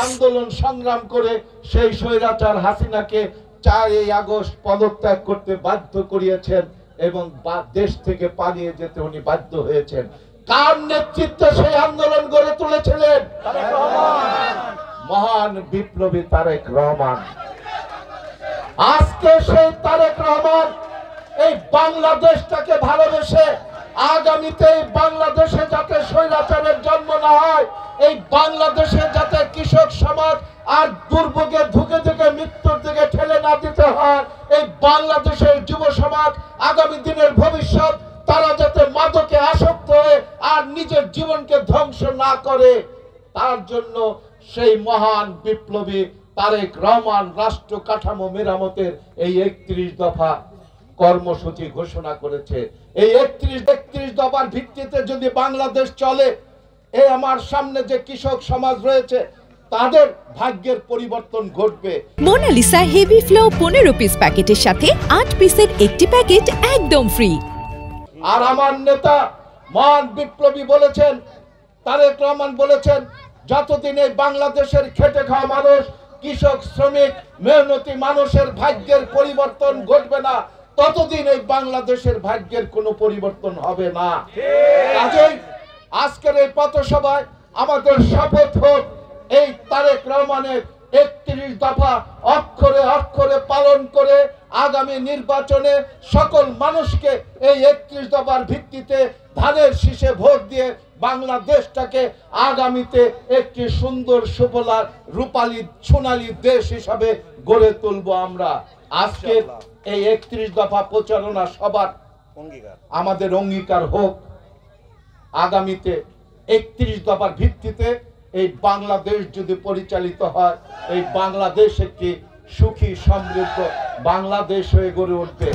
আন্দোলন সংগ্রাম করে সেই স্বৈরাচার হাসিনাকে 4 আগস্ট পদত্যাগ করতে বাধ্য করিয়েছেন এবং দেশ থেকে পালিয়ে যেতে উনি বাধ্য হয়েছেন। কার নেতৃত্বে সেই আন্দোলন গড়ে তুলেছিলেন? মহান বিপ্লবী তারেক রহমান। আজকে সেই তারেক রহমান এই বাংলাদেশটাকে ভালোবেসে আগামীতে বাংলাদেশে যাতে স্বৈরাচারের জন্ম না হয়, এই বাংলাদেশে যাতে কৃষক সমাজ আর দুর্ভোগে ধুকে ধুকে মৃত্যুর দিকে ঠেলে না দিতে হয়, এই বাংলাদেশের যুব সমাজ আগামী দিনের ভবিষ্যৎ তারা যাতে মাদকে আসক্ত হয়ে আর নিজের জীবনকে ধ্বংস না করে, তার জন্য সেই মহান বিপ্লবী তারেক রহমান রাষ্ট্র কাঠামো মেরামতের এই 31 দফা কর্মসূচি ঘোষণা করেছে। এই 31 দফার ভিত্তিতে যদি বাংলাদেশ চলে, এই আমার সামনে যে কৃষক সমাজ রয়েছে তাদের ভাগ্যের পরিবর্তন ঘটবে। মোনালিসা হেভি ফ্লো 15 পিস প্যাকেটের সাথে 8 পিসের একটি প্যাকেট একদম ফ্রি। আর আমার নেতা মহান বিপ্লবী বলেছেন, তারেক রহমান বলেছেন, যতদিন এই বাংলাদেশের খেটে খাওয়া মানুষ, কৃষক, শ্রমিক, মেহনতি মানুষের ভাগ্যের পরিবর্তন ঘটবে না, ততদিন এই বাংলাদেশের ভাগ্যের কোনো পরিবর্তন হবে না। কাজেই আজকের এই পথসভায় আমাদের শপথ হোক, এই তারেক রহমানের 31 দফা অক্ষরে অক্ষরে পালন করে আগামী নির্বাচনে সকল মানুষকে এই 31 দফার ভিত্তিতে ধানের শীষে ভোট দিয়ে বাংলাদেশটাকে আগামীতে একটি সুন্দর সুফলা রূপালী সোনালী দেশ হিসাবে গড়ে তুলব আমরা। আজকে এই 31 দফা প্রচারণা সবার আমাদের অঙ্গীকার হোক, আগামীতে 31 দফার ভিত্তিতে এই বাংলাদেশ যদি পরিচালিত হয়, এই বাংলাদেশ একটি সুখী সমৃদ্ধ বাংলাদেশ হয়ে গড়ে উঠবে।